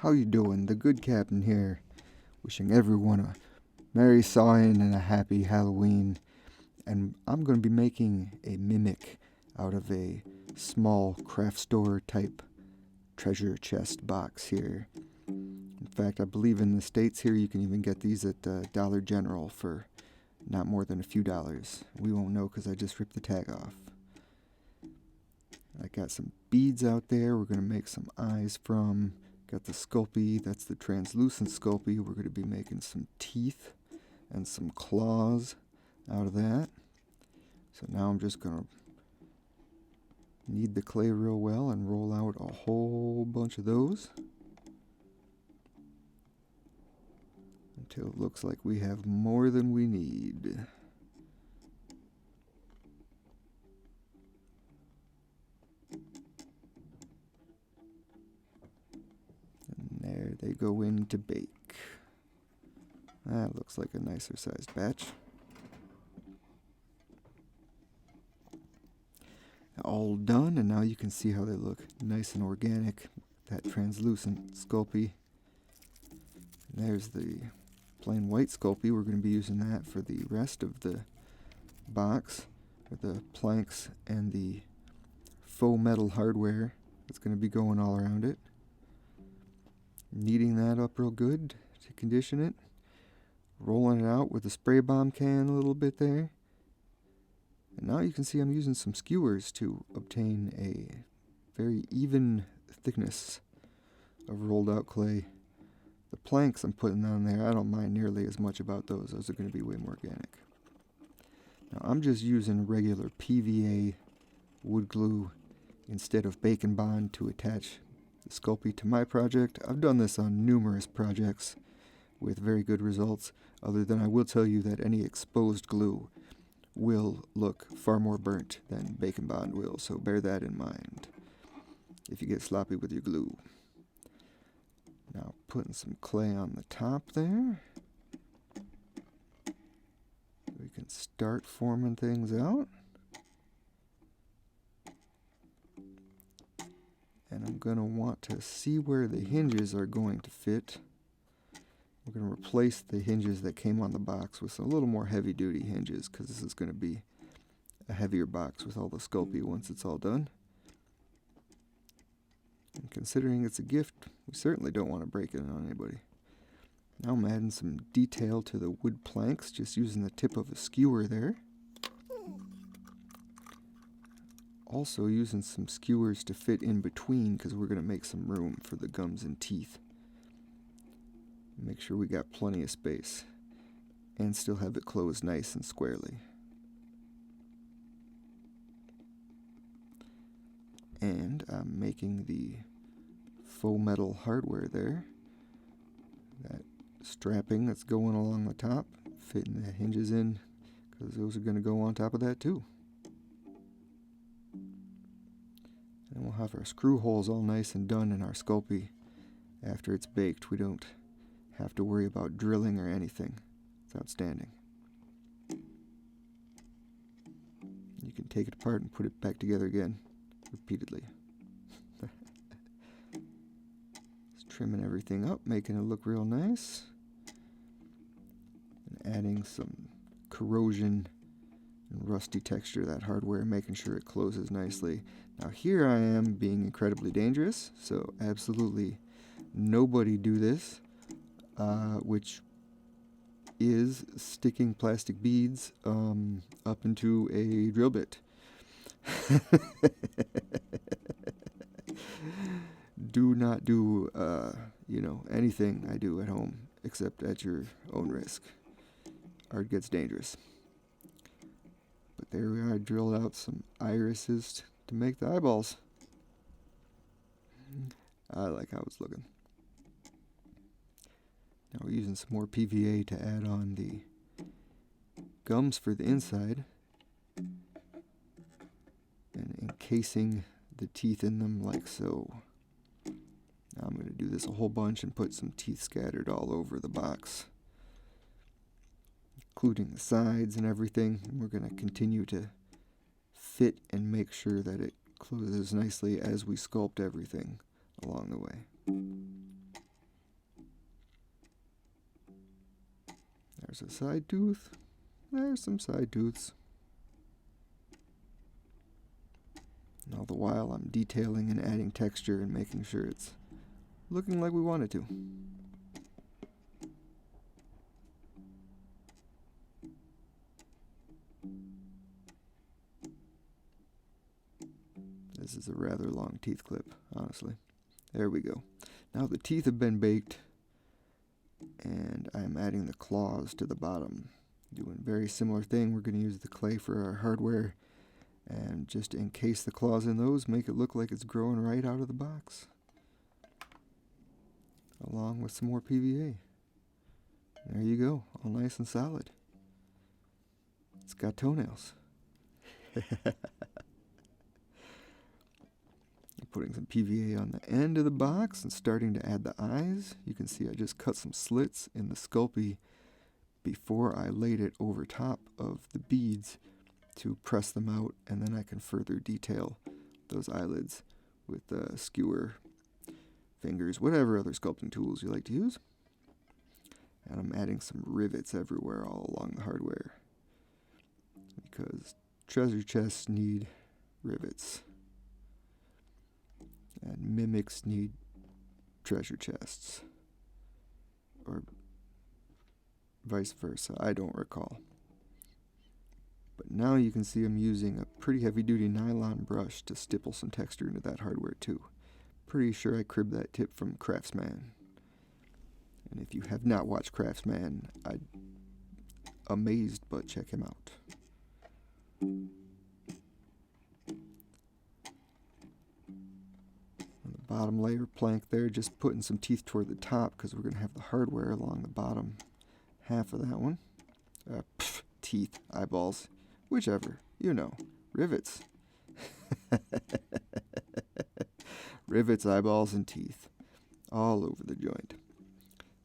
How you doing? The good captain here, wishing everyone a merry Samhain and a happy Halloween. And I'm going to be making a mimic out of a small craft store type treasure chest box here. In fact, I believe in the States here you can even get these at Dollar General for not more than a few dollars. We won't know because I just ripped the tag off. I got some beads out there we're going to make some eyes from. Got the Sculpey, that's the translucent Sculpey. We're going to be making some teeth and some claws out of that. So now I'm just going to knead the clay real well and roll out a whole bunch of those until it looks like we have more than we need. There they go in to bake. That looks like a nicer sized batch. All done, and now you can see how they look nice and organic. That translucent Sculpey. There's the plain white Sculpey. We're going to be using that for the rest of the box, or the planks and the faux metal hardware that's going to be going all around it. Kneading that up real good to condition it. Rolling it out with a spray bomb can a little bit there. And now you can see I'm using some skewers to obtain a very even thickness of rolled out clay. The planks I'm putting on there, I don't mind nearly as much about those. Those are going to be way more organic. Now I'm just using regular PVA wood glue instead of Bacon Bond to attach the Sculpey to my project. I've done this on numerous projects with very good results, other than I will tell you that any exposed glue will look far more burnt than Bacon Bond will, so bear that in mind if you get sloppy with your glue. Now putting some clay on the top there. We can start forming things out. And I'm going to want to see where the hinges are going to fit. We're going to replace the hinges that came on the box with a little more heavy-duty hinges, because this is going to be a heavier box with all the Sculpey once it's all done. And considering it's a gift, we certainly don't want to break it on anybody. Now I'm adding some detail to the wood planks, just using the tip of a skewer there. Also using some skewers to fit in between, because we're going to make some room for the gums and teeth. Make sure we got plenty of space and still have it closed nice and squarely. And I'm making the faux metal hardware there. That strapping that's going along the top, fitting the hinges in, because those are going to go on top of that too. And we'll have our screw holes all nice and done in our Sculpey after it's baked. We don't have to worry about drilling or anything. It's outstanding. You can take it apart and put it back together again repeatedly. Just trimming everything up, making it look real nice. And adding some corrosion and rusty texture to that hardware, making sure it closes nicely. Now here I am being incredibly dangerous, so absolutely nobody do this, which is sticking plastic beads up into a drill bit. Do not do anything I do at home except at your own risk, or it gets dangerous. But there we are, drilled out some irises to make the eyeballs. I like how it's looking. Now we're using some more PVA to add on the gums for the inside and encasing the teeth in them like so. Now I'm going to do this a whole bunch and put some teeth scattered all over the box, including the sides and everything. And we're going to continue to fit and make sure that it closes nicely as we sculpt everything along the way. There's a side tooth. There's some side tooths. And all the while I'm detailing and adding texture and making sure it's looking like we want it to. This is a rather long teeth clip, honestly. There we go. Now the teeth have been baked, and I'm adding the claws to the bottom. Doing a very similar thing. We're going to use the clay for our hardware, and just encase the claws in those, make it look like it's growing right out of the box. Along with some more PVA. There you go, all nice and solid. It's got toenails. Putting some PVA on the end of the box and starting to add the eyes. You can see I just cut some slits in the Sculpey before I laid it over top of the beads to press them out, and then I can further detail those eyelids with skewer, fingers, whatever other sculpting tools you like to use. And I'm adding some rivets everywhere all along the hardware, because treasure chests need rivets. And mimics need treasure chests. Or vice versa, I don't recall. But now you can see I'm using a pretty heavy-duty nylon brush to stipple some texture into that hardware too. Pretty sure I cribbed that tip from Craftsman. And if you have not watched Craftsman, I'm amazed, but check him out. Bottom layer plank there, just putting some teeth toward the top because we're going to have the hardware along the bottom half of that one. Teeth, eyeballs, whichever, you know, rivets. Rivets, eyeballs, and teeth all over the joint.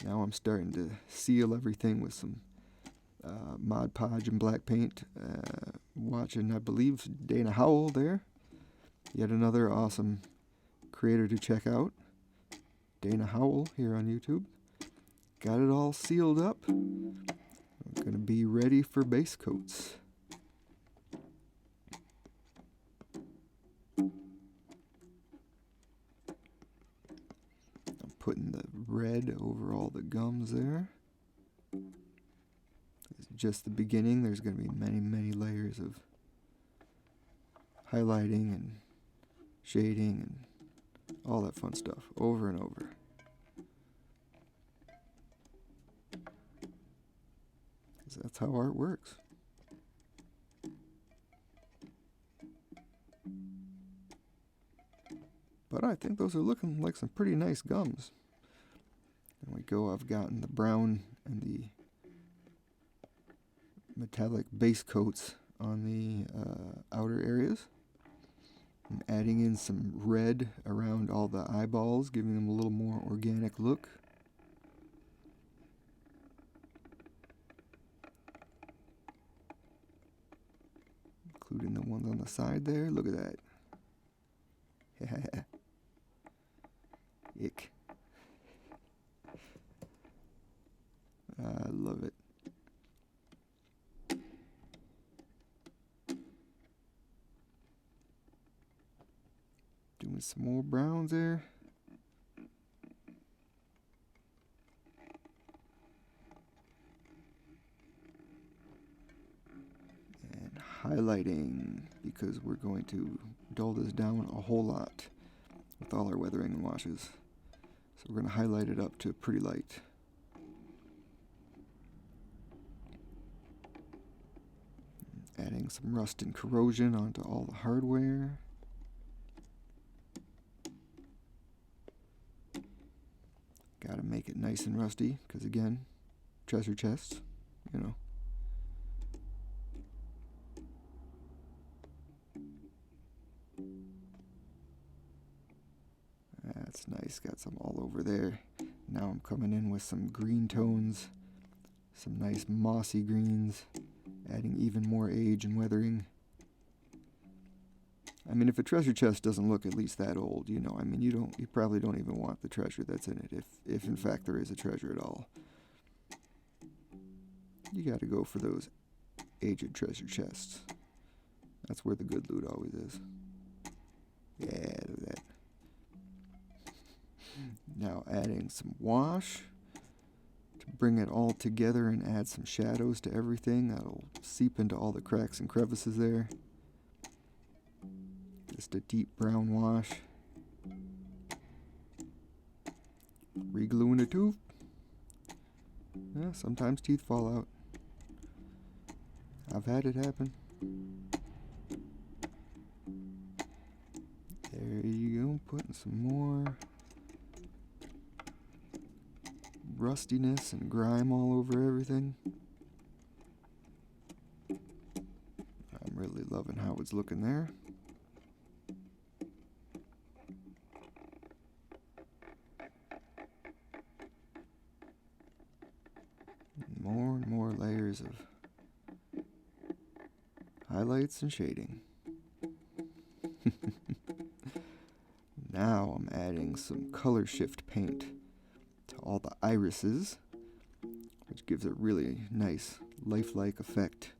Now I'm starting to seal everything with some Mod Podge and black paint. Watching, I believe, Dana Howell there. Yet another awesome creator to check out. Dana Howell here on YouTube. Got it all sealed up. I'm going to be ready for base coats. I'm putting the red over all the gums there. It's just the beginning. There's going to be many, many layers of highlighting and shading and all that fun stuff, over and over. Because that's how art works. But I think those are looking like some pretty nice gums. There we go, I've gotten the brown and the metallic base coats on the outer areas. I'm adding in some red around all the eyeballs, giving them a little more organic look. Including the ones on the side there. Look at that. Ick. I love it. Doing some more browns there. And highlighting, because we're going to dull this down a whole lot with all our weathering and washes. So we're going to highlight it up to pretty light. Adding some rust and corrosion onto all the hardware. Gotta make it nice and rusty, because again, treasure chests, you know. That's nice, got some all over there. Now I'm coming in with some green tones, some nice mossy greens, adding even more age and weathering. I mean, if a treasure chest doesn't look at least that old, you know, I mean, you probably don't even want the treasure that's in it, if in fact there is a treasure at all. you gotta go for those aged treasure chests. That's where the good loot always is. Yeah, look at that. Now adding some wash to bring it all together and add some shadows to everything. That'll seep into all the cracks and crevices there. Just a deep brown wash. Re-gluing a tooth. Yeah, sometimes teeth fall out. I've had it happen. There you go, putting some more rustiness and grime all over everything. I'm really loving how it's looking there. More and more layers of highlights and shading. Now I'm adding some color shift paint to all the irises, which gives a really nice lifelike effect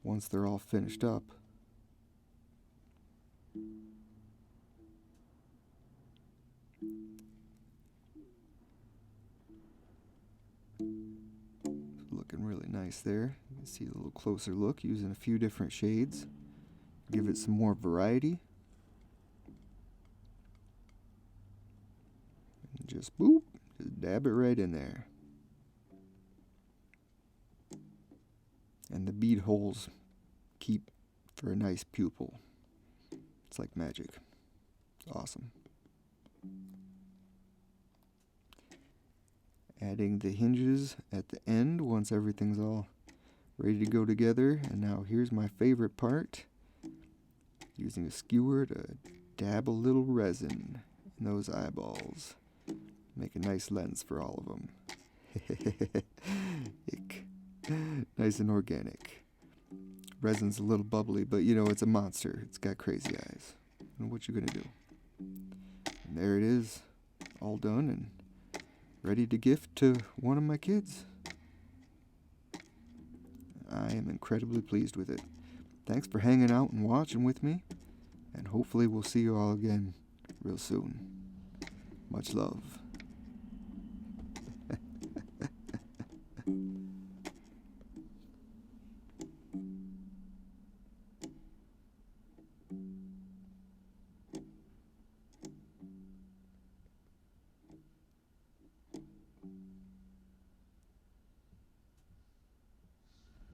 once they're all finished up. Looking really nice there. You can see a little closer look using a few different shades. Give it some more variety. And just boop, just dab it right in there. And the bead holes keep for a nice pupil. It's like magic. Awesome. Adding the hinges at the end once everything's all ready to go together. And now here's my favorite part. Using a skewer to dab a little resin in those eyeballs. Make a nice lens for all of them. Ick. Nice and organic. Resin's a little bubbly, but you know, it's a monster. It's got crazy eyes. And what you gonna do? And there it is, all done and ready to gift to one of my kids. I am incredibly pleased with it. Thanks for hanging out and watching with me, and hopefully we'll see you all again real soon. Much love.